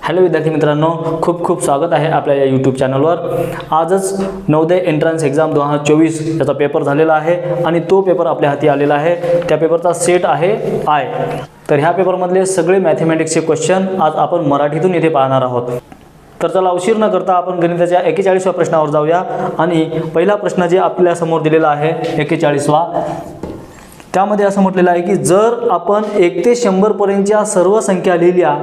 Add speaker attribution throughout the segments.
Speaker 1: Hello विद्यार्थी मित्रांनो, खूप खूप स्वागत आहे आपल्या या यूट्यूब चॅनलवर। आजच नवोदय एंट्रन्स एक्झाम 2024 याचा पेपर झालेला आहे आणि तो पेपर आपल्या हाती आलेला आहे। त्या पेपरचा सेट आहे आय। तर ह्या पेपरमधले सगळे मॅथमॅटिक्सचे क्वेश्चन आज आपण मराठीतून इथे पाहणार आहोत। तर चला उशीर न करता आपण गणिताच्या 41व्या प्रश्नावर जाऊया। आणि पहिला प्रश्न जे आपल्या समोर दिलेला आहे 41वा, त्यामध्ये असं म्हटलेलं आहे की जर आपण 1 ते 100 पर्यंतच्या सर्व संख्या लिहिल्या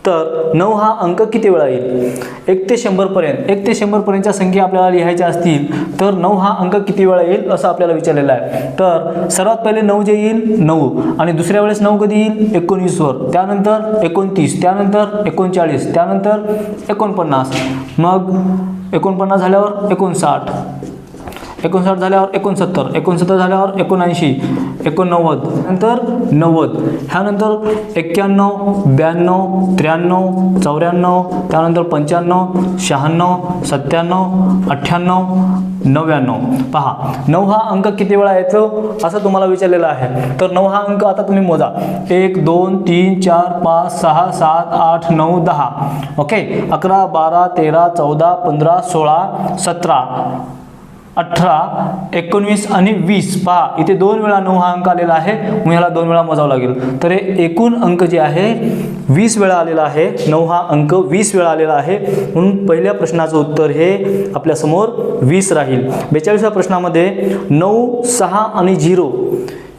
Speaker 1: तर 9 हा अंक किती वेळा येईल। 1 ते 100 पर्यंत 1 ते 100 पर्यंतच्या संख्या आपल्याला लिहायच्या असतील तर 9 हा अंक किती वेळा येईल असं आपल्याला विचारलेलं आहे। तर सर्वात पहिले 9 जे येईल 9, आणि दुसऱ्या वेळेस 9 कधी येईल 19 वर, त्यानंतर 29, त्यानंतर 39, त्यानंतर 49, मग 49 झाल्यावर 59, 59 झाल्यावर 69, 69 झाल्यावर 79, 89, नंतर 90, ह्यानंतर 91, 92, 93, 94, त्यानंतर 95, 96, 97, 98, 99। पहा 9 हा अंक किती वेळा येतो असं तुम्हाला विचारलेलं आहे। तर 9 हा अंक आता तुम्ही मोजा, 1 2 3 4 5 6 7 8 9 10। ओके, 11 12 13 14 15 16 17 18 19 आणि 20। पहा इथे 2 वेळा 9 हा अंक आलेला आहे, मग ह्याला 2 वेळा मोजावं लागेल। तर हे एकूण अंक जे आहे 20 वेळा आलेला आहे। 9 हा अंक 20 वेळा आलेला आहे, म्हणून पहिल्या प्रश्नाचं उत्तर हे आपल्या समोर 20 राहील। 42व्या प्रश्नामध्ये 9, 6 आणि 0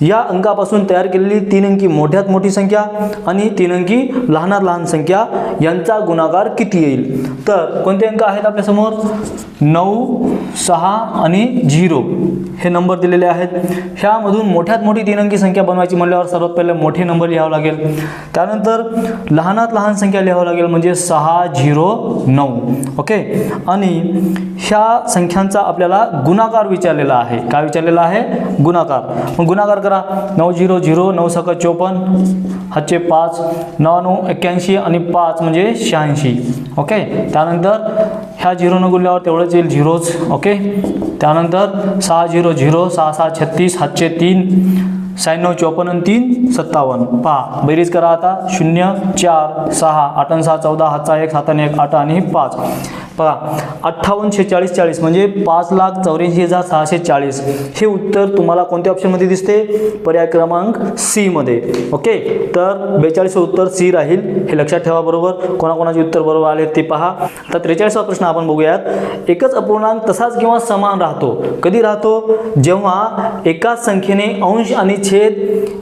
Speaker 1: या अंकापासून तयार केलेली 3 अंकी मोठ्यात मोठी संख्या आणि 3 अंकी लहानात लहान संख्या यांचा गुणाकार किती येईल। तर कोणते अंक आहेत आपल्या समोर, 9, 6 आणि 0 हे नंबर दिलेले आहेत। ह्यामधून मोठ्यात मोठी 3 अंकी संख्या बनवायची म्हणल्यावर सर्वात पहिले मोठे नंबर लिहावं लागेल, त्यानंतर लहानात लहान संख्या लिहावं लागेल म्हणजे 6 0 9। ओके, आणि ह्या संख्यांचा आपल्याला गुणाकार विचारलेला आहे। काय विचारलेला आहे, गुणाकार। मग गुणाकार करा, 9 0 0, 9 6 54, हातचे 5, 9 9 81 आणि 5 म्हणजे 86। ओके, त्यानंतर ह्या 0 न गुणल्यावर तेवढंच येईल 0च। ओके, त्यानंतर 6 0 0, 6 6 36, हातचे 3, 96 54 आणि 3 57। पहा बेरीज करा आता, 0 4 6 8 आणि 6 14, हातचा 1 7 आणि 1 8 आणि 5। पहा 58 46 40 म्हणजे 5,84,640 हे उत्तर तुम्हाला कोणत्या ऑप्शनमध्ये दिसते, पर्याय क्रमांक सी मध्ये। ओके, तर 42 उत्तर सी राहील, हे लक्षात ठेवा बरोबर। कोणाकोणाचे उत्तर बरोबर आले ते पहा। आता 43वा प्रश्न आपण बघूयात। एकच अपूर्णांक तसाच किंवा समान राहतो, कधी राहतो, जेव्हा एकाच संख्येने अंश आणि छेद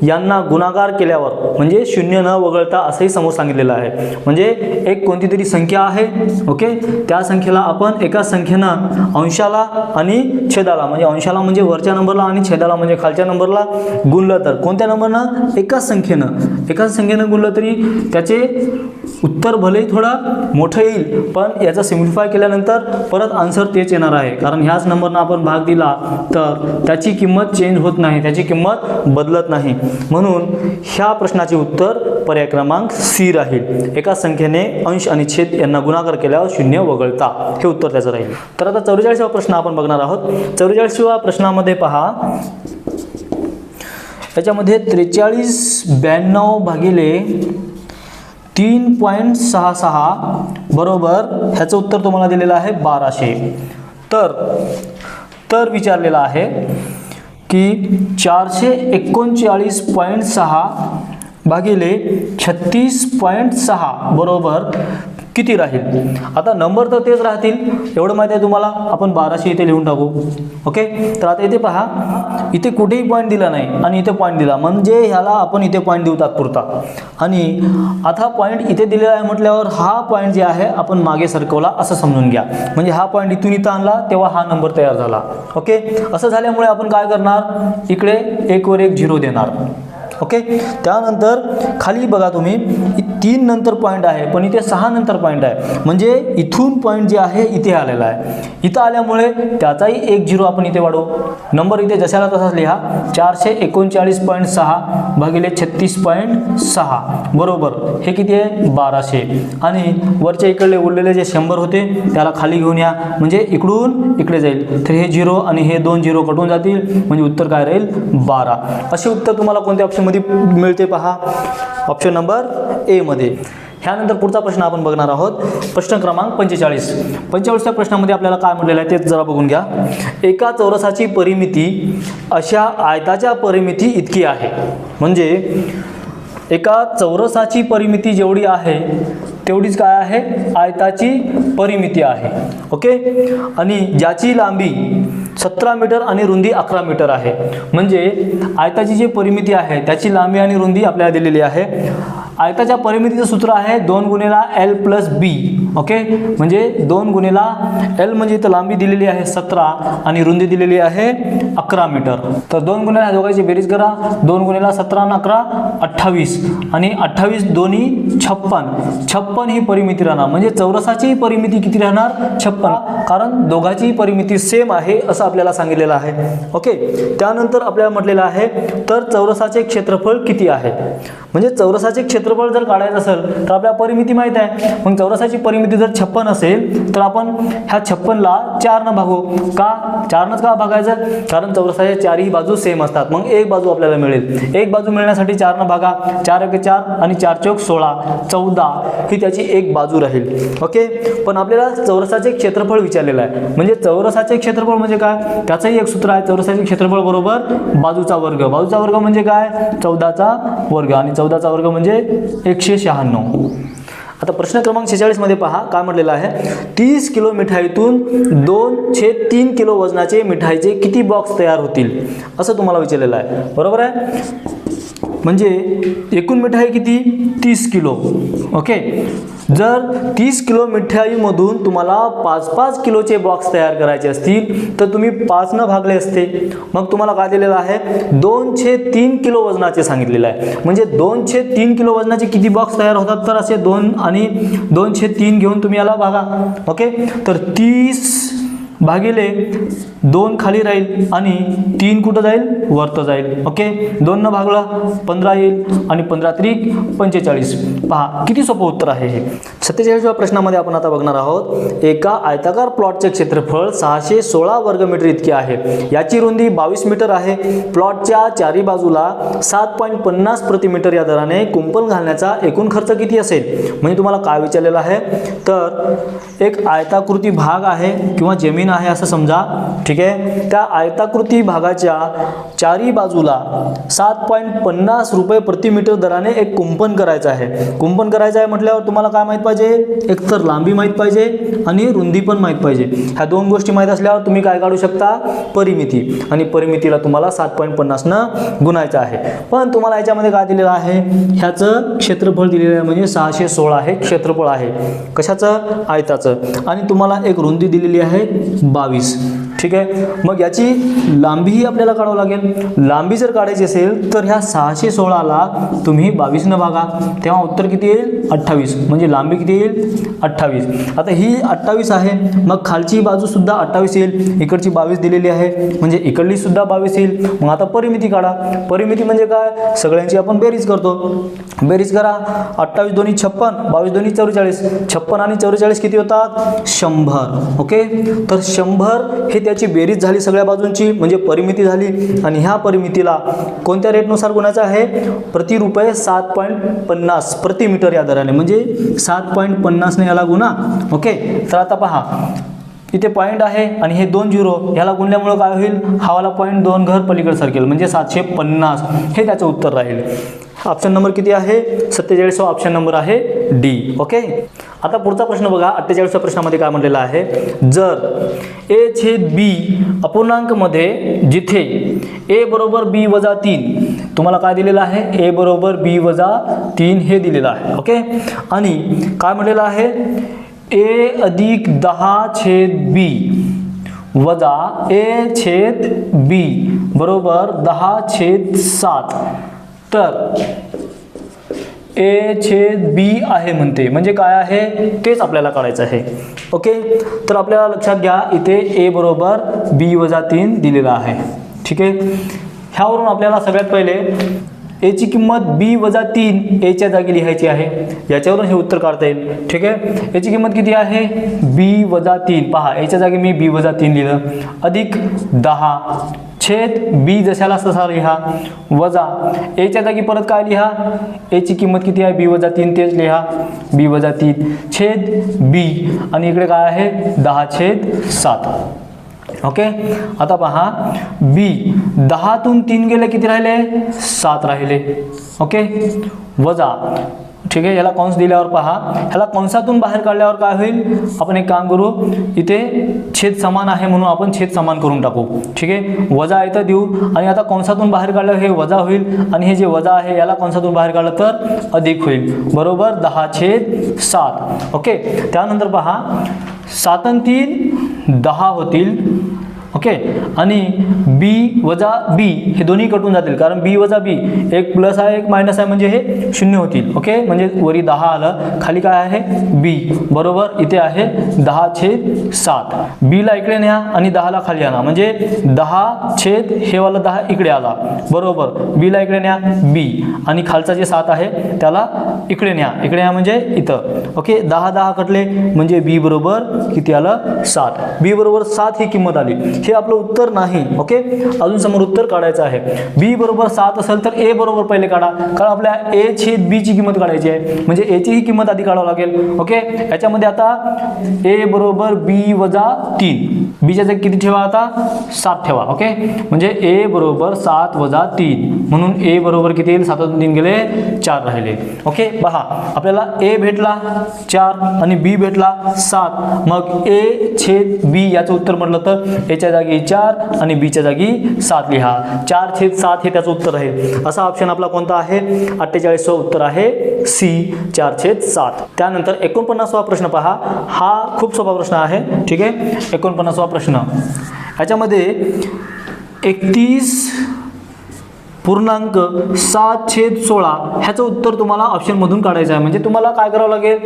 Speaker 1: यांना गुणाकार केल्यावर, म्हणजे 0 न वगळता असंही समोर सांगितलेलं आहे। म्हणजे एक कोणती तरी संख्या आहे, ओके, त्या संख्येला आपण एका संख्येनं अंशाला आणि छेदाला, म्हणजे अंशाला म्हणजे वरच्या नंबरला आणि छेदाला म्हणजे खालच्या नंबरला गुणलं तर कोणत्या नंबरनं, एकाच संख्येनं गुणलं तरी त्याचे उत्तर भलेही थोडं मोठं येईल, पण याचा सिम्प्लिफाय केल्यानंतर परत आन्सर तेच येणार आहे, कारण ह्याच नंबरनं आपण भाग दिला तर त्याची किंमत चेंज होत नाही, त्याची किंमत बदलत नाही। म्हणून ह्या प्रश्नाचे उत्तर पर्याय क्रमांक सी राहील। एका संख्येने अंश आणि छेद यांना गुणाकार केल्यावर 0 वगळता हे उत्तर त्याचं राहील। तर आता 44वा प्रश्न आपण बघणार आहोत। 44व्या प्रश्नामध्ये पहा, याच्यामध्ये 43 92 भागिले 3.66 बरोबर ह्याचं उत्तर तुम्हाला दिलेलं आहे 1200। तर विचारलेलं आहे की 439.6 भागिले 36.6 बरोबर किती राहील। आता नंबर तर तेच राहतील, एवढं माहिती आहे तुम्हाला, आपण 1200 इथे लिहून टाकू। ओके, तर आता इथे पहा, इथे कुठेही पॉईंट दिला नाही आणि इथे पॉईंट दिला, म्हणजे ह्याला आपण इथे पॉईंट देऊ तात्पुरता। आणि आता पॉईंट इथे दिलेला आहे म्हटल्यावर हा पॉईंट जे आहे आपण मागे सरकवला असं समजून घ्या, म्हणजे हा पॉईंट इथून इथं आणला तेव्हा हा नंबर तयार झाला। ओके, असं झाल्यामुळे आपण काय करणार, इकडे 1 वर 1 0 देणार। ओके, त्यानंतर खाली बघा तुम्ही 3 नंतर पॉईंट आहे, पण इथे 6 नंतर पॉईंट आहे, म्हणजे इथून पॉईंट जे आहे इथे आलेला आहे। इथं आल्यामुळे त्याचाही 1 0 आपण इथे वाढवू, नंबर इथे जशाला तसाच लिहा, 439.6 भागिले 36.6 बरोबर हे किती आहे 1200। आणि वरच्या इकडले उरलेले जे 100 होते त्याला खाली घेऊन या, म्हणजे इकडून इकडे जाईल, तर हे 0 आणि हे 2 0 कटून जातील, म्हणजे उत्तर काय राहील 12। असे उत्तर तुम्हाला कोणत्या ऑप्शन मध्ये मिळते पहा, ऑप्शन नंबर ए मध्ये। ह्यानंतर पुढचा प्रश्न आपण बघणार आहोत, प्रश्न क्रमांक 45. 45व्या प्रश्नामध्ये आपल्याला काय म्हटलेलं आहे ते जरा बघून घ्या. एका चौरसाची परिमिती अशा आयताच्या परिमिती इतकी आहे. म्हणजे एका चौरसाची परिमिती जेवढी आहे तेवढीच काय आहे, आयताची परिमिती आहे. ओके. आणि ज्याची लांबी 17 मीटर आणि रुंदी 11 मीटर आहे. म्हणजे आयताची जी परिमिती आहे त्याची लांबी आणि रुंदी आपल्याला दिलेली आहे. आयताच्या परिमितीचं सूत्र आहे 2 गुणिला L प्लस B. ओके. म्हणजे 2 गुणिला L म्हणजे इथं लांबी दिलेली आहे 17 आणि रुंदी दिलेली आहे 11 मीटर. तर 2 गुणिला ह्या दोघांची बेरीज करा. 2 गुणिला 17 आणि 11 28 आणि 28 दोन्ही 56 ही परिमिती राहणार. म्हणजे चौरसाची परिमिती किती राहणार, 56. कारण दोघांची परिमिती सेम आहे असं आपल्याला सांगितलेलं आहे. ओके. त्यानंतर आपल्याला म्हटलेलं आहे तर चौरसाचे क्षेत्रफळ किती आहे. म्हणजे चौरसाचे क्षेत्रफळ जर काढायचं असेल तर आपल्याला परिमिती माहित आहे. मग चौरसाची परिमिती जर 56 असेल तर आपण ह्या 56ला 4 न भागू. का 4 नच का भागायचं, कारण चौरसाच्या चारही बाजू सेम असतात. मग एक बाजू आपल्याला मिळेल. एक बाजू मिळण्यासाठी 4 न भागा. 4 × 4 आणि 4 × 16 14 ही त्याची एक बाजू राहील. ओके. पण आपल्याला चौरसाचे क्षेत्रफळ विचारलेलं आहे. म्हणजे चौरसाचे क्षेत्रफळ म्हणजे काय, त्याचंही एक सूत्र आहे. चौरसाचे क्षेत्रफळ बरोबर बाजूचा वर्ग. बाजूचा वर्ग म्हणजे काय, 14चा वर्ग आणि 14चा वर्ग म्हणजे 196. आता प्रश्न क्रमांक 46 मध्ये पहा काय म्हटलेलं आहे. 30 किलो मिठाईतून 2/3 किलो वजनाचे मिठाईचे किती बॉक्स तयार होतील असं तुम्हाला विचारलेलं आहे. बरोबर आहे. म्हणजे एकूण मिठाई किती, 30 किलो. ओके. जर 30 किलो मिठाईमधून तुम्हाला 5-5 किलोचे बॉक्स तयार करायचे असतील तर तुम्ही 5 न भागले असते. मग तुम्हाला काय दिलेलं आहे, 2/3 किलो वजनाचे सांगितलेलं आहे. म्हणजे 2/3 किलो वजनाचे किती बॉक्स तयार होतात, तर असे 2 आणि 2/3 घेऊन तुम्ही याला भागा. ओके. तर 30 भागिले 2 खाली राहील आणि 3 कुठं जाईल, वरतं जाईल. ओके. 2 न भागला 15 येईल आणि 15 त्रिक 45. पहा किती सोपं उत्तर आहे हे. 47व्या प्रश्नामध्ये आपण आता बघणार आहोत. एका आयताकार प्लॉटचे क्षेत्रफळ 616 वर्ग मीटर इतके आहे. याची रुंदी 22 मीटर आहे. प्लॉटच्या चारी बाजूला 7.50 प्रति मीटर या दराने कुंपण घालण्याचा एकूण खर्च किती असेल. म्हणजे तुम्हाला काय विचारलेलं आहे, तर एक आयताकृती भाग आहे किंवा जमीन आहे असं समजा. ठीक आहे. त्या आयताकृती भागाच्या चारी बाजूला 7.50 रुपये प्रति मीटर दराने एक कुंपण करायचं आहे. कुंपण करायचं आहे म्हटल्यावर तुम्हाला काय माहित पाहिजे, एक तर लांबी माहित पाहिजे आणि रुंदी पण माहित पाहिजे. ह्या दोन गोष्टी माहित असल्यावर तुम्ही काय काढू शकता, परिमिती. आणि परिमितीला तुम्हाला 7.50 न गुणायचं आहे. पण तुम्हाला याच्यामध्ये काय दिलेलं आहे, ह्याचं क्षेत्रफळ दिलेलं आहे. म्हणजे 616 हे क्षेत्रफळ आहे. कशाचं, आयताचं. आणि तुम्हाला एक रुंदी दिलेली आहे 22. ठीक आहे. मग याची लांबीही आपल्याला काढावं लागेल. लांबी जर काढायची असेल तर ह्या 616ला तुम्ही 22 न भागा, तेव्हा उत्तर किती येईल, 28. म्हणजे लांबी किती येईल, 28. आता ही 28 आहे. मग खालची बाजू सुद्धा 28 येईल. इकडची 22 दिलेली आहे म्हणजे इकडली सुद्धा 22 येईल. मग आता परिमिती काढा. परिमिती म्हणजे काय, सगळ्यांची आपण बेरीज करतो. बेरीज करा. 28 दोन्ही 56, 22 दोन्ही 44. 56 आणि 44 किती होतात, 100. ओके. तर 100 हे त्याची बेरीज झाली सगळ्या बाजूंची, म्हणजे परिमिती झाली. आणि ह्या परिमितीला कोणत्या रेटनुसार गुणायचं आहे, प्रति रुपये 7.50 प्रति मीटर या दराने. म्हणजे 7.50 ने याला गुणा. ओके. तर आता पहा इथे पॉईंट आहे आणि हे 2 झिरो ह्याला गुणल्यामुळे काय होईल, हावाला पॉईंट 2 घर पलीकडे सरकेल. म्हणजे 750 हे त्याचं उत्तर राहील. ऑप्शन नंबर किती आहे, 47वा ऑप्शन नंबर आहे डी. ओके. आता पुढचा प्रश्न बघा. 48व्या प्रश्नामध्ये काय म्हटलेलं आहे, जर a/b अपूर्णांकमध्ये जिथे a बरोबर b वजा 3, तुम्हाला काय दिलेलं आहे, a बरोबर b वजा 3 हे दिलेलं आहे. ओके. आणि काय म्हटलेलं आहे, a अधिक 10/b वजा a/b बरोबर 10/7. तर a/b आहे म्हणते, म्हणजे काय आहे तेच आपल्याला काढायचं आहे. ओके. तर आपल्याला लक्षात घ्या, इथे a बरोबर b वजा 3 दिलेला आहे. ठीक आहे. ह्यावरून आपल्याला सगळ्यात पहिले a ची किंमत b वजा 3 a च्या जागी लिहायची आहे. याच्यावरून हे उत्तर काढता येईल. ठीक आहे. याची किंमत किती आहे, b वजा 3. पहा, a च्या जागी मी b वजा 3 लिहिलं, अधिक 10 छेद बी जशाला तसा लिहा, वजा एच्या जागी परत काय लिहा, एची किंमत किती आहे, बी वजा 3 तेच लिहा, बी वजा 3 छेद बी आणि इकडे काय आहे 10/7. ओके. आता पहा बी 10तून 3 गेले किती राहिले, 7 राहिले. ओके. वजा, ठीक आहे, याला कंस दिल्यावर पहा, ह्याला कंसातून बाहेर काढल्यावर काय होईल, आपण एक काम करू, इथे छेद समान आहे म्हणून आपण छेद समान करून टाकू. ठीक आहे, वजा इथं देऊ आणि आता कंसातून बाहेर काढल्यावर हे वजा होईल आणि हे जे वजा आहे याला कंसातून बाहेर काढलं तर अधिक होईल, बरोबर 10/7. ओके. त्यानंतर पहा 7 आणि 3 10 होतील. ओके. आणि बी वजा बी हे दोन्ही कटून जातील, कारण बी वजा बी एक प्लस आहे एक मायनस आहे म्हणजे हे 0 होतील. ओके. म्हणजे वरी 10 आलं, खाली काय आहे बी, बरोबर इथे आहे 10/7. बीला इकडे न्या आणि 10ला खाली आणा, म्हणजे 10 हे वाला 10 इकडे आला, बरोबर बीला इकडे न्या बी आणि खालचा जे 7 आहे त्याला इकडे न्या, इकडे न्या म्हणजे इथं. ओके. 10 कटले म्हणजे बी बरोबर किती आलं 7. बी बरोबर 7 ही किंमत आली. हे आपलं उत्तर नाही. ओके. अजून समोर उत्तर काढायचं आहे. बी बरोबर 7 असेल तर ए बरोबर पहिले काढा, कारण आपल्या ए छेद बी ची किंमत काढायची आहे, म्हणजे ए ची ही किंमत आधी काढावं लागेल. ओके. याच्यामध्ये आता ए बरोबर बी वजा 3, बीच्या जागी किती ठेवा, आता 7 ठेवा. ओके. म्हणजे ए बरोबर 7 वजा 3 म्हणून ए बरोबर किती येईल, 7 3 गेले 4 राहिले. ओके. पहा आपल्याला ए भेटला 4 आणि बी भेटला 7, मग ए छेद बी याचं उत्तर म्हटलं तर एच्या जागी 4 आणि बी च्या जागी 7 लिहा. 4/7 हे त्याचं उत्तर आहे. असा ऑप्शन आपला कोणता आहे, 48वा उत्तर आहे सी 4/7. त्यानंतर 49वा प्रश्न पहा, हा खूप सोपा प्रश्न आहे. ठीक आहे. 49वा प्रश्न, याच्यामध्ये 31.7/16 ह्याचं उत्तर तुम्हाला ऑप्शन मधून काढायचं आहे. म्हणजे तुम्हाला काय करावं लागेल,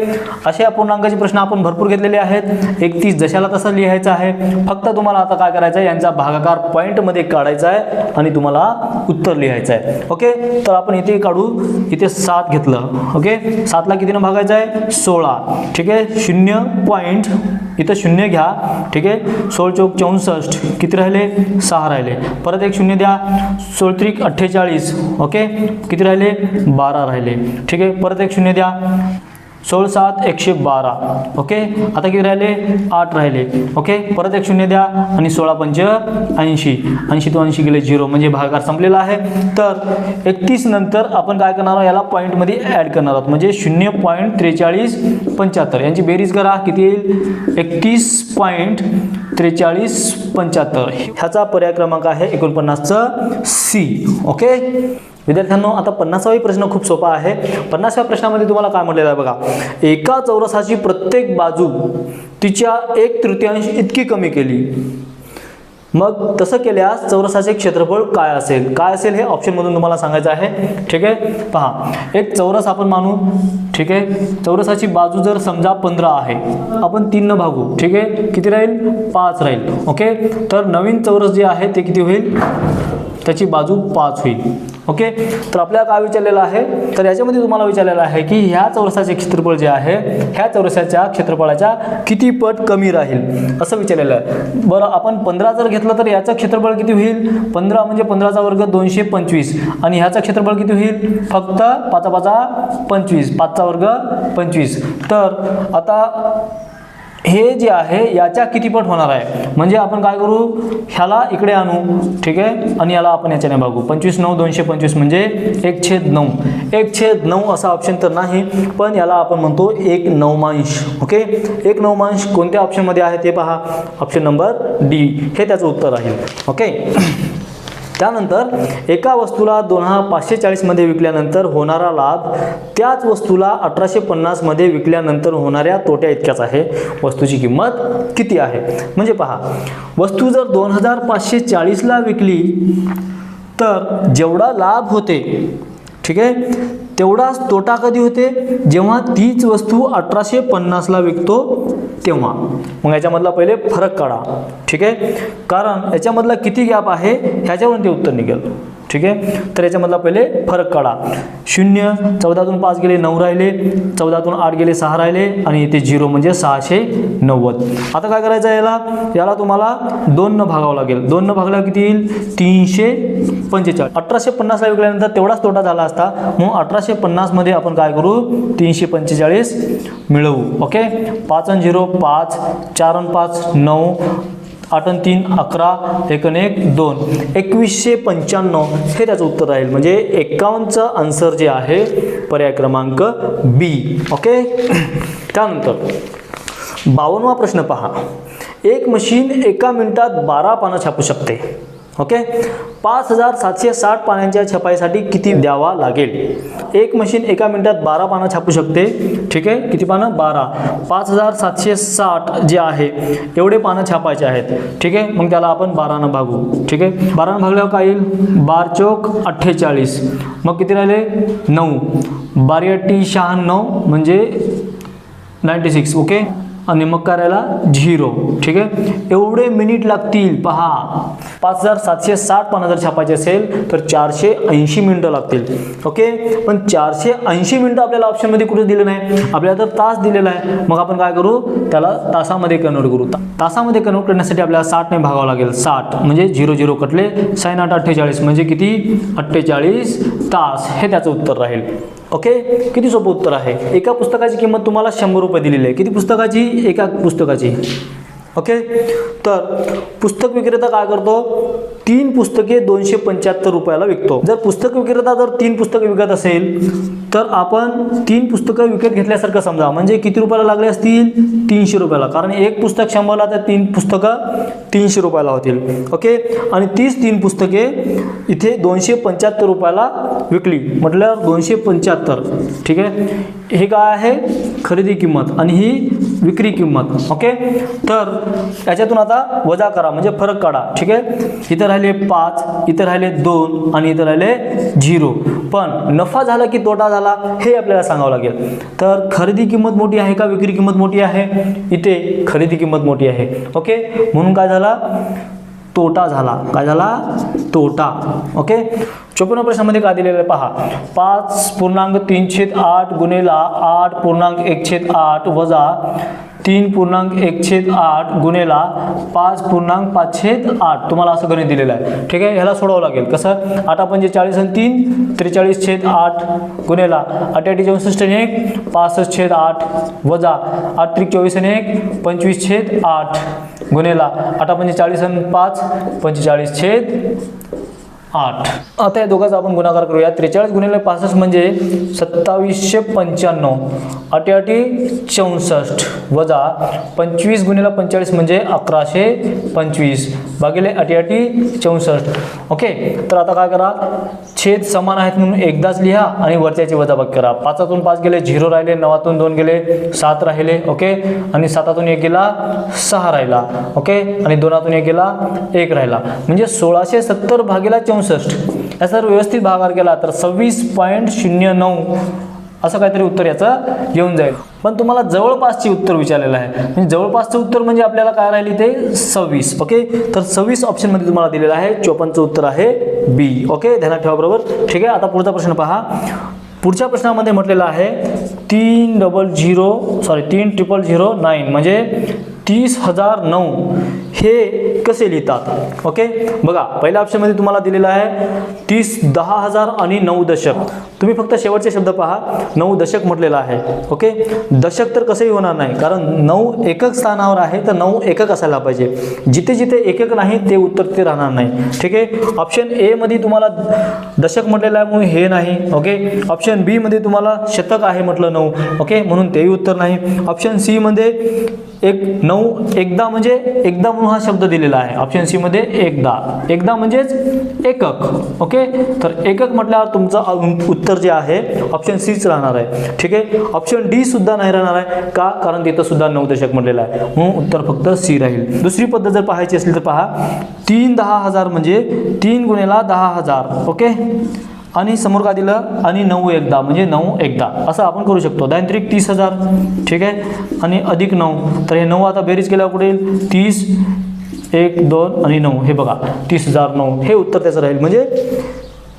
Speaker 1: अशा पूर्णांकाचे प्रश्न आपण भरपूर घेतलेले आहेत. 31 जशाला तसं लिहायचं आहे. फक्त तुम्हाला आता काय करायचं आहे, यांचा भागाकार पॉइंट मध्ये काढायचा आहे आणि तुम्हाला उत्तर लिहायचं आहे. ओके. तर आपण इथे काढू, इथे 7 घेतलं. ओके. 7ला कितीनं भागायचं आहे, 16. ठीक आहे. 0 पॉइंट इथं 0 घ्या. ठीक आहे. 16 चौक 64 किती राहिले, 6 राहिले. परत एक 0 द्या. 16 त्रिक 48. ओके. किती राहिले, 12 राहिले. ठीक आहे. परत एक 0 द्या. 16 7 112. ओके. आता किती राहिले, 8 राहिले. ओके. परत एक 0 द्या आणि 16 5 80. 80 तो 80 गेले 0, म्हणजे भागाकार संपलेला आहे. तर 31 नंतर आपण काय करणार आहोत, याला पॉईंट मध्ये ऍड करणार आहोत, म्हणजे 0.4375 यांची बेरीज करा, किती येईल 31.4375. ह्याचा पर्याय क्रमांक आहे 49चा सी. ओके. विद्यार्थ्यांनो, आता 50वा प्रश्न खूप सोपा आहे. 50व्या प्रश्नामध्ये तुम्हाला काय म्हटलेलं आहे बघा, एका चौरसाची प्रत्येक बाजू तिच्या 1/3 इतकी कमी केली, मग तसं केल्यास चौरसाचे क्षेत्रफळ काय असेल. काय असेल हे ऑप्शन मधून तुम्हाला सांगायचं आहे. ठीक आहे. पहा, एक चौरस आपण मानू. ठीक आहे. चौरसाची बाजू जर समजा 15 आहे, आपण 3 न भागू. ठीक आहे. किती राहील, 5 राहील. ओके. तर नवीन चौरस जे आहे ते किती होईल, त्याची बाजू 5 होईल. ओके. तर आपल्याला काय विचारलेलं आहे, तर याच्यामध्ये तुम्हाला विचारलेलं आहे की ह्या चौरसाचे क्षेत्रफळ जे आहे ह्या चौरसाच्या क्षेत्रफळाच्या किती पट कमी राहील असं विचारलेलं आहे. बरं, आपण 15 जर घेतलं तर याचं क्षेत्रफळ किती होईल, 15 म्हणजे 15चा वर्ग 225 आणि ह्याचं क्षेत्रफळ किती होईल, फक्त 5 5 25, 5चा वर्ग 25. तर आता हे जे आहे याच्या किती पट होणार आहे, म्हणजे आपण काय करू, ह्याला इकडे आणू. ठीक आहे. आणि याला आपण याच्याने भागू. 25 9 225 म्हणजे 1/9. 1/9 असा ऑप्शन तर नाही, पण याला आपण म्हणतो 1/9. ओके. 1/9 कोणत्या ऑप्शन मध्ये आहे ते पहा, ऑप्शन नंबर डी हे त्याचं उत्तर आहे. ओके. त्यानंतर एका वस्तूला 2540 मध्ये विकल्यानंतर होणारा लाभ त्याच वस्तूला 1850 मध्ये विकल्यानंतर होणाऱ्या तोट्या इतक्याच आहे. वस्तूची किंमत किती आहे. म्हणजे पहा, वस्तू जर 2540 ला विकली तर जेवढा लाभ होते, ठीक आहे, तेवढाच तोटा कधी होते, जेव्हा तीच वस्तू 1850 ला विकतो तेव्हा. मग याच्यामधला पहिले फरक काढा. ठीक आहे. कारण याच्यामधला किती गॅप आहे ह्याच्यावरून ते उत्तर निघेल. ठीक आहे. तर याच्यामधला पहिले फरक काढा. 0 14तून 5 गेले 9 राहिले, 14तून 8 गेले 6 राहिले आणि इथे 0 म्हणजे 690. आता काय करायचं आहे याला तुम्हाला 2 न भागावं लागेल. 2 न भागल्यावर किती येईल 345. 1850 ला विकल्यानंतर तेवढाच तोटा झाला असता, म्हणून 1850 मध्ये आपण काय करू 345 मिळवू. ओके. 5 आणि 0 5, 4 आणि 5 9, 8 आणि 3 11, 1 आणि 1 2, 2195 हे त्याचं उत्तर राहील. म्हणजे 51चं आन्सर जे आहे पर्याय क्रमांक बी. ओके. त्यानंतर 52वा प्रश्न पहा. एक मशीन एका मिनिटात 12 पानं छापू शकते. ओके. 5760 पानांच्या छपाईसाठी किती द्यावा लागेल. एक मशीन एका मिनिटात 12 पानं छापू शकते. ठीक आहे. किती पानं 12. 5760 जे आहे एवढे पानं छापायचे आहेत. ठीक आहे. मग त्याला आपण 12 न भागू. ठीक आहे. 12 न भागल्यावर काय येईल 12 चौक 48. मग किती राहिले 9. 12 96 म्हणजे 96. ओके. आणि मग करायला 0. ठीक आहे. एवढे मिनिट लागतील पहा. 5760 पानं जर छापायचे असेल तर 480 मिनिटं लागतील. ओके. पण 480 मिनिटं आपल्याला ऑप्शनमध्ये कुठे दिलं नाही, आपल्याला तर तास दिलेला आहे. मग आपण काय करू त्याला तासामध्ये कन्वर्ट करू. तासामध्ये कन्वर्ट करण्यासाठी आपल्याला 60 ने भागावं लागेल. 60 म्हणजे 0 0 कटले 6 8 48 म्हणजे किती 48 तास हे त्याचं उत्तर राहील. ओके. किती सोपं उत्तर आहे. एका पुस्तकाची किंमत तुम्हाला 100 रुपये दिलेली आहे. किती पुस्तकाची एका पुस्तकाची. ओके. तर पुस्तक विक्रेता काय करतो 3 पुस्तके 275 रुपयाला विकतो. जर पुस्तक विक्रेता जर 3 पुस्तके विकत असेल तर आपण 3 पुस्तकं विकत घेतल्यासारखं समजा. म्हणजे किती रुपयाला लागले असतील 300 रुपयाला. कारण एक पुस्तक 100ला तर 3 पुस्तकं 300 रुपयाला होतील. ओके. आणि 3 पुस्तके इथे 275 रुपयाला विकली म्हटल्यावर 275. ठीक आहे. हे काय आहे खरेदी किंमत आणि ही विक्री किंमत. ओके. तर याच्यातून आता वजा करा म्हणजे फरक काढा. ठीक आहे. इथे राहिले 5, इथे राहिले 2 आणि इथे राहिले 0. पण नफा झाला की तोटा झाला हे आपल्याला सांगावं लागेल. तर खरेदी किंमत मोठी आहे का विक्री किंमत मोठी आहे. इथे खरेदी किंमत मोठी आहे. ओके. म्हणून काय झाला तोटा झाला. काय झाला तोटा. ओके. 54 प्रश्नामध्ये काय दिलेलं आहे पहा. 5.3/8 गुणिला 8.1/8 वजा 3.1/8 गुणिला 5.5/8 तुम्हाला असं गणित दिलेलं आहे. ठीक आहे. ह्याला सोडावं लागेल. कसं 8 पंजे 40 आणि 3 43/8 गुणिला 8 64 आणि 1 65/8 वजा 8 त्रिक 24 आणि 1 25/8 गुणिला 8 पंजे 40 आणि 5 45/8. आता या दोघांचा आपण गुणाकार करूया. 43 गुणिले 65 म्हणजे 2795. 8 8 64 वजा 25 गुणिले 45 म्हणजे 1125 भागिले 8 8 64. ओके. तर आता काय करा छेद समान आहेत म्हणून एकदाच लिहा आणि वरच्याची वजाबाकी करा. 5तून 5 गेले 0 राहिले, 9तून 2 गेले 7 राहिले. ओके. आणि 7तून 1 गेला 6 राहिला. ओके. आणि 2तून 1 गेला 1 राहिला. म्हणजे 1670 भागिले 64 याचा जर व्यवस्थित भागाकार केला तर 26.09 असं काहीतरी उत्तर याचं येऊन जाईल. पण तुम्हाला जवळपासचे उत्तर विचारलेलं आहे. म्हणजे जवळपासचं उत्तर म्हणजे आपल्याला काय राहिली ते 26. ओके. तर 26 ऑप्शनमध्ये तुम्हाला दिलेलं आहे. 54चं उत्तर आहे बी. ओके. ध्यानात ठेवा बरोबर. ठीक आहे. आता पुढचा प्रश्न पहा. पुढच्या प्रश्नामध्ये म्हटलेलं आहे 30009 म्हणजे 30,009 हे कसे लिहितात. ओके. बघा पहिल्या ऑप्शनमध्ये तुम्हाला दिलेलं आहे 30 10,000 आणि 9 दशक. तुम्ही फक्त शेवटचे शब्द पहा. 9 दशक म्हटलेलं आहे. ओके. दशक तर कसंही होणार नाही कारण 9 एकक स्थानावर आहे तर 9 एकक असायला पाहिजे. जिथे जिथे एकक नाही ते उत्तर तिथे राहणार नाही. ठीक आहे. ऑप्शन ए मध्ये तुम्हाला दशक म्हटलेलं आहे म्हणून हे नाही. ओके. ऑप्शन बी मध्ये तुम्हाला शतक आहे म्हटलं 9. ओके. म्हणून तेही उत्तर नाही. ऑप्शन सी मध्ये 9 एकदा म्हणजे एकदा म्हणून हा शब्द दिलेला आहे. ऑप्शन सी मध्ये एकदा म्हणजेच एकक. ओके. तर एकक म्हटल्यावर तुमचं उत्तर जे आहे ऑप्शन सी राहणार आहे. ठीक आहे. ऑप्शन डी सुद्धा नाही राहणार आहे. का कारण तिथं सुद्धा 9 दशक म्हटलेलं आहे म्हणून उत्तर फक्त सी राहील. दुसरी पद्धत जर पाहायची असेल तर पहा 3 10,000 म्हणजे 3 गुणिला 10,000. ओके. आणि समोर का दिलं आणि 9 एकदा म्हणजे 9 एकदा असं आपण करू शकतो. 9 त्रिक 30,000. ठीक आहे. आणि अधिक 9 तर हे 9 आता बेरीज केल्यावर कुठे येईल 30 1 2 आणि 9 हे बघा 30,009 हे उत्तर त्याचं राहील. म्हणजे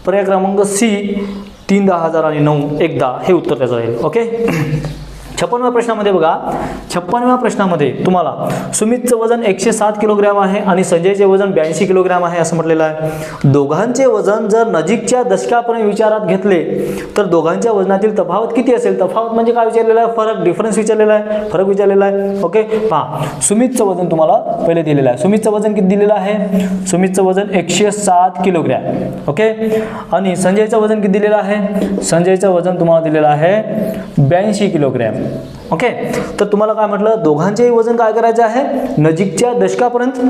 Speaker 1: पर्याय क्रमांक सी 3, 10, 1000 आणि 9, 1, 10 हे उत्तर त्याचं राहील. ओके. 56व्या प्रश्नामध्ये बघा, 56व्या प्रश्नामध्ये तुम्हाला सुमितचं वजन 107 किलोग्रॅम आहे आणि संजयचे वजन 82 किलोग्रॅम आहे असं म्हटलेलं आहे. दोघांचे वजन जर नजीकच्या दशकापर्यंत विचारात घेतले तर दोघांच्या वजनातील तफावत किती असेल? तफावत म्हणजे काय विचारलेलं आहे? फरक, डिफरन्स विचारलेला आहे, फरक विचारलेला आहे. ओके. पहा, सुमितचं वजन तुम्हाला पहिले दिलेलं आहे. सुमितचं वजन किती दिलेलं आहे? सुमितचं वजन 107 किलोग्रॅम. ओके. आणि संजयचं वजन किती दिलेलं आहे? संजयचं वजन तुम्हाला दिलेलं आहे 82 किलोग्रॅम. ओके. तर तुम्हाला काय म्हटलं? दोघांचेही वजन काय करायचं आहे? नजीकच्या दशकापर्यंत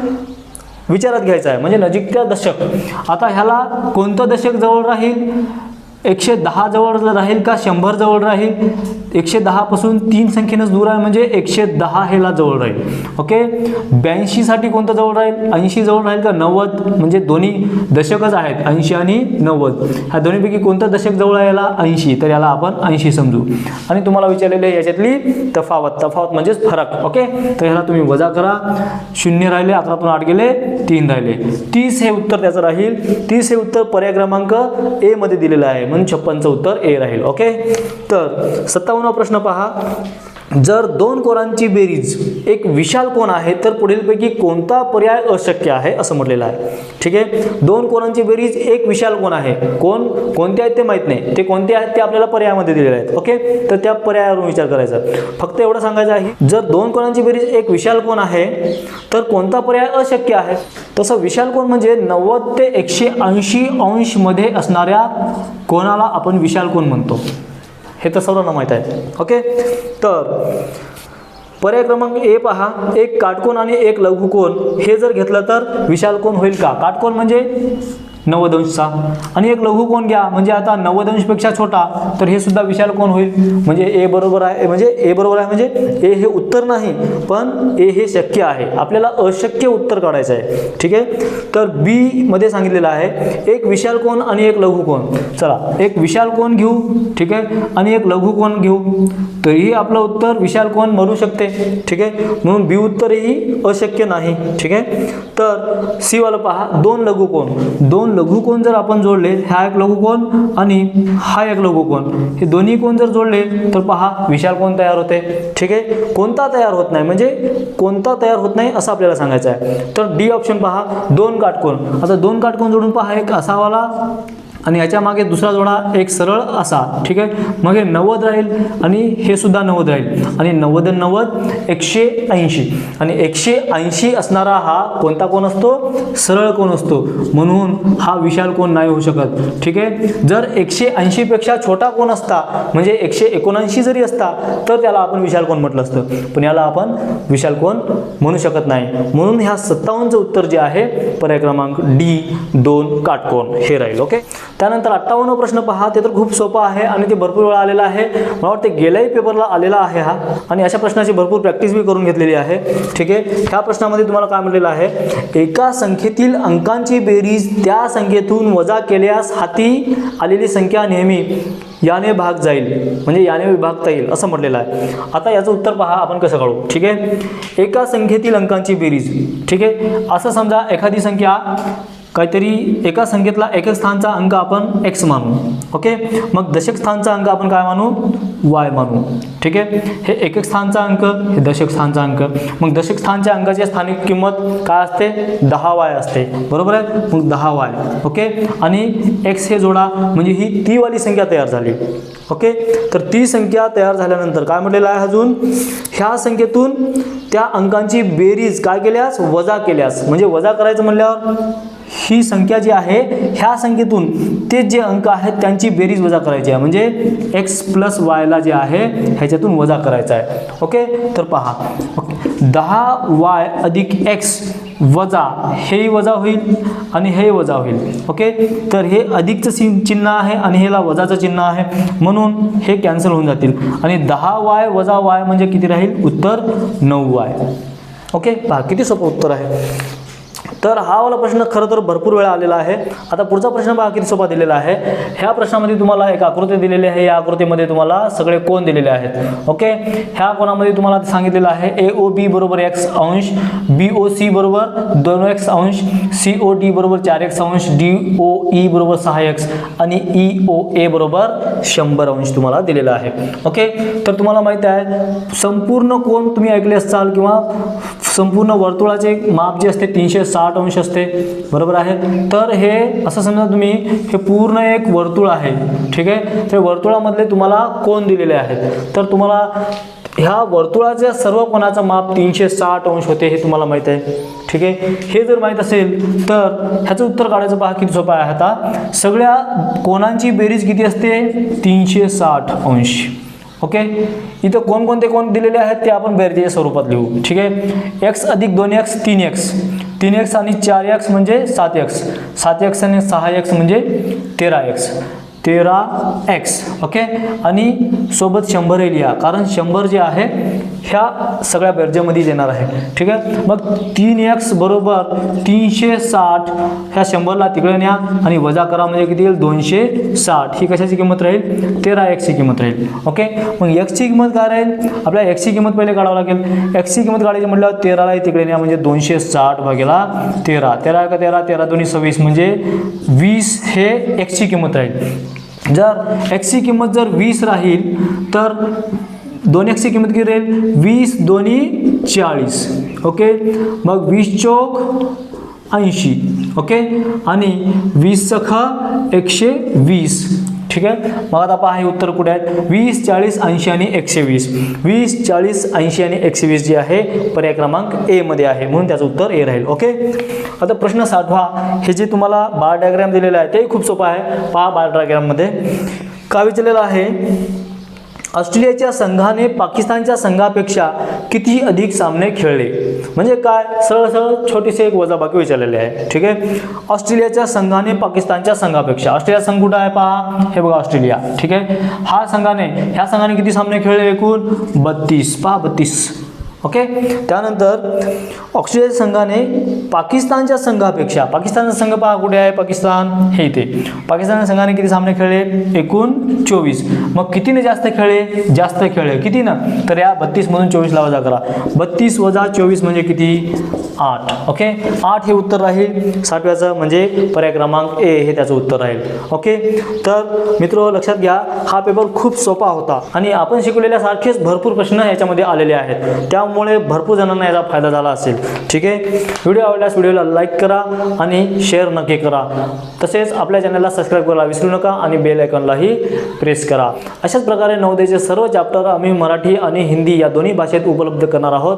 Speaker 1: विचारात घ्यायचं आहे, म्हणजे नजीकच्या दशक. आता ह्याला कोणतं दशक जवळ राहील? 110 जवळ राहील का 100 जवळ राहील? 110 पासून 3 संख्येनंच दूर आहे, म्हणजे 110 हेला जवळ राहील. ओके. 82 साठी कोणतं जवळ राहील? 80 जवळ राहील का 90? म्हणजे दोन्ही दशकच आहेत, 80 आणि 90. ह्या दोन्हीपैकी कोणतं दशक जवळ आहे याला? 80. तर याला आपण 80 समजू. आणि तुम्हाला विचारलेले याच्यातली तफावत, तफावत म्हणजेच फरक. ओके. तर ह्याला तुम्ही वजा करा, 0 राहिले, 11तून 8 गेले, 3 राहिले, 30 हे उत्तर त्याचं राहील. 30 हे उत्तर पर्याय क्रमांक ए मध्ये दिलेलं आहे, म्हणून 56चं उत्तर ए राहील. ओके. तर 57वा प्रश्न पहा, जर दोन कोनांची बेरीज एक विशाल कोन आहे तर पुढीलपैकी कोणता पर्याय अशक्य आहे असं म्हटलेलं आहे. ठीक आहे. दोन कोनांची बेरीज एक विशाल कोन आहे. कोण कोणते आहेत ते माहित नाही, ते कोणते आहेत ते आपल्याला पर्यायामध्ये दिलेले आहेत. ओके. तर त्या पर्यायावरून विचार करायचा. फक्त एवढं सांगायचं आहे, जर दोन कोनांची बेरीज एक विशाल कोन आहे तर कोणता पर्याय अशक्य आहे? तसं विशाल कोन म्हणजे 90 ते 180 अंश मध्ये असणाऱ्या कोनाला आपण विशाल कोन म्हणतो. हे तर सर्वांना माहीत आहे. ओके. तर पर्याय क्रमांक ए पहा, एक काटकोन आणि एक लघुकोन हे जर घेतलं तर विशाल कोन होईल का? काटकोन म्हणजे 90 अंशचा आणि एक लघुकोन घ्या म्हणजे आता 90 अंशपेक्षा छोटा, तर हे सुद्धा विशाल कोन होईल. म्हणजे ए बरोबर आहे, म्हणजे ए बरोबर आहे, म्हणजे ए हे उत्तर नाही, पण ए हे शक्य आहे. आपल्याला अशक्य उत्तर काढायचं आहे. ठीक आहे. तर बी मध्ये सांगितलेलं आहे एक विशाल कोन आणि एक लघुकोन. चला, एक विशाल कोन घेऊ, ठीक आहे, आणि एक लघुकोन घेऊ, तरीही आपलं उत्तर विशाल कोन बनू शकते. ठीक आहे. म्हणून बी उत्तरही अशक्य नाही. ठीक आहे. तर सी वाला पहा, दोन लघुकोन जर आपण जोडले, हा एक लघुकोन आणि हा एक लघुकोन, हे दोन्ही कोन जर जोडले तर पहा विशाल कोन तयार होते. ठीक आहे. कोणता तयार होत नाही, म्हणजे कोणता तयार होत नाही असं आपल्याला सांगायचं आहे. तर डी ऑप्शन पहा, दोन काटकोन. आता दोन काटकोन जोडून पहा, एक असावाला आणि याच्या मागे दुसरा जोडा एक सरळ असा. ठीक आहे. मग हे 90 राहील आणि हे सुद्धा 90 राहील आणि 90 90 180 आणि 180 असणारा हा कोणता कोन असतो? सरळ कोन असतो. म्हणून हा विशाल कोन नाही होऊ शकत. ठीक आहे. जर 180 पेक्षा छोटा कोन असता, म्हणजे 179 जरी असता, तर त्याला आपण विशाल कोन म्हटलं असतं, पण याला आपण विशाल कोन म्हणू शकत नाही. म्हणून ह्या 57चं उत्तर जे आहे पर्याय क्रमांक डी, दोन काटकोन हे राहील. ओके. त्यानंतर 58वा प्रश्न पहा, ते तर खूप सोपा आहे आणि ते भरपूर वेळा आलेला आहे. मला वाटते गेल्याही पेपरला आलेला आहे हा, आणि अशा प्रश्नाची भरपूर प्रॅक्टिस बी करून घेतलेली आहे. ठीक आहे. ह्या प्रश्नामध्ये तुम्हाला काय म्हटलेलं आहे, एका संख्येतील अंकांची बेरीज त्या संख्येतून वजा केल्यास हाती आलेली संख्या नेहमी याने भाग जाईल, म्हणजे याने विभागता येईल असं म्हटलेलं आहे. आता याचं उत्तर पहा आपण कसं काढू. ठीक आहे. एका संख्येतील अंकांची बेरीज. ठीक आहे. असं समजा एखादी संख्या काहीतरी एका संख्येतला एकक स्थानचा अंक आपण x मानू. ओके. मग दशक स्थानचा अंक आपण काय मानू? y मानू. ठीक आहे. हे एकक स्थानचा अंक, हे दशक स्थानचा अंक. मग दशक स्थानच्या अंकाची स्थानिक किंमत काय असते? 10y असते. बरोबर आहे. मग 10y. ओके. आणि x हे जोडा, म्हणजे ही ती वाली संख्या तयार झाली. ओके. तर ती संख्या तयार झाल्यानंतर काय म्हटलेलं आहे अजून, ह्या संख्येतून त्या अंकांची बेरीज काय केल्यास? वजा केल्यास. म्हणजे वजा करायचं म्हणल्यावर ही संख्या जी आहे ह्या संख्येतून ते जे अंक आहेत त्यांची बेरीज वजा करायची आहे, म्हणजे x + y ला जे आहे ह्याच्यातून वजा करायचं आहे. ओके. तर पहा, 10y अधिक x वजा, हेही वजा होईल आणि हे वजा होईल. ओके. तर हे अधिकचं चिन्ह आहे आणि ह्याला वजाचं चिन्ह आहे, म्हणून हे कॅन्सल होऊन जातील आणि 10y वजा y म्हणजे किती राहील? उत्तर 9y. ओके. पहा किती सोपं उत्तर आहे. तर हा वाला प्रश्न खरं तर भरपूर वेळा आलेला आहे. आता पुढचा प्रश्न पहा किती सोपा दिलेला आहे. ह्या प्रश्नामध्ये तुम्हाला एक आकृती दिलेली आहे. या आकृतीमध्ये तुम्हाला सगळे कोन दिलेले आहेत. ओके, ह्या कोनामध्ये तुम्हाला सांगितलेलं आहे AOB बरोबर x अंश, BOC बरोबर 2x अंश, COD बरोबर 4x अंश, DOE बरोबर 6x आणि EOA बरोबर 100 अंश तुम्हाला दिलेला आहे. ओके, तर तुम्हाला माहित आहे संपूर्ण कोन तुम्ही ऐकले असाल किंवा संपूर्ण वर्तुळाचे माप जे असते 360 अंश असते, बरोबर आहे. तर हे असं समजा तुम्ही हे पूर्ण एक वर्तुळ आहे, ठीक आहे. तर वर्तुळामधले तुम्हाला कोन दिलेले आहेत. तर तुम्हाला ह्या वर्तुळाच्या सर्व कोनाचं माप 360 अंश होते हे तुम्हाला माहित आहे, ठीक आहे. हे जर माहित असेल तर ह्याचं उत्तर काढायचं पहा किती सोपं आहे. आता सगळ्या कोनांची बेरीज किती असते 360 अंश. ओके, इथं कोणकोणते कोण दिलेले आहेत ते आपण बेरजेच्या स्वरूपात लिहू, ठीक आहे. x अधिक 2x 3x, 3x आणि 4x म्हणजे 7x, 7x आणि 6x म्हणजे 13x, 13x. ओके, आणि सोबत 100 लिहा कारण 100 जे आहे ह्या सगळ्या बेरजेमध्ये येणार आहे, ठीक आहे. मग 3x बरोबर 360, ह्या 100ला तिकडे न्या आणि वजा करा म्हणजे किती येईल 260. ही कशाची किंमत राहील 13x ची किंमत राहील. ओके, मग x ची किंमत काय राहील आपल्याला x ची किंमत पहिले काढावं लागेल. x ची किंमत काढायची म्हटल्यावर 13ला तिकडे न्या म्हणजे 260 भागिले 13, 13 का 13, 13 2 26 म्हणजे 20 हे x ची किंमत राहील. जर x ची किंमत जर 20 राहील तर 2x ची किंमत किती राहील 20 दोन्ही 40. ओके, मग 20 चौक 80. ओके, आणि 20 सखा 120, ठीक आहे. मग आता पहा हे उत्तर कुठे आहे 20 40 80 आणि 120. 20 40 80 आणि 120 जे आहे पर्याय क्रमांक ए मध्ये आहे म्हणून त्याचं उत्तर ए राहील. ओके, आता प्रश्न 60 हे जे तुम्हाला बार डायग्राम दिलेलं आहे ते खूप सोपं आहे. पहा बार डायग्राम मध्ये काय विचारलेलं आहे ऑस्ट्रेलियाच्या संघाने पाकिस्तानच्या संघापेक्षा किती अधिक सामने खेळले. म्हणजे काय सरळ सरळ छोटीसे एक वजाबाकी विचारलेले आहे, ठीक आहे. ऑस्ट्रेलियाच्या संघाने पाकिस्तानच्या संघापेक्षा, ऑस्ट्रेलिया संघ कुठं आहे पहा हे बघा ऑस्ट्रेलिया, ठीक आहे. ह्या संघाने किती सामने खेळले एकूण 32, पहा 32. ओके, त्यानंतर ऑस्ट्रेलिया संघाने पाकिस्तानच्या संघापेक्षा, पाकिस्तानचा संघ पहा कुठे आहे पाकिस्तान हे इथे, पाकिस्तानच्या संघाने किती सामने खेळले एकूण 24. मग कितीने जास्त खेळले किती ना तर या 32 मधून 24 ला वजा करा, 32 वजा 24 म्हणजे किती 8. ओके, 8 हे उत्तर राहील 60व्याचं म्हणजे पर्याय क्रमांक ए हे त्याचं उत्तर राहील. ओके, तर मित्र लक्षात घ्या हा पेपर खूप सोपा होता आणि आपण शिकवलेल्या सारखेच भरपूर प्रश्न याच्यामध्ये आलेले आहेत, त्यामुळे भरपूर जणांना याचा फायदा झाला असेल, ठीक आहे. व्हिडिओ आवडल्यास व्हिडिओला लाईक करा आणि शेअर नक्की करा. तसेच आपल्या चॅनलला सबस्क्राईब करायला विसरू नका आणि बेल आयकॉनलाही प्रेस करा. अशाच प्रकारे नवोदयचे सर्व चॅप्टर आम्ही मराठी आणि हिंदी या दोन्ही भाषेत उपलब्ध करणार आहोत.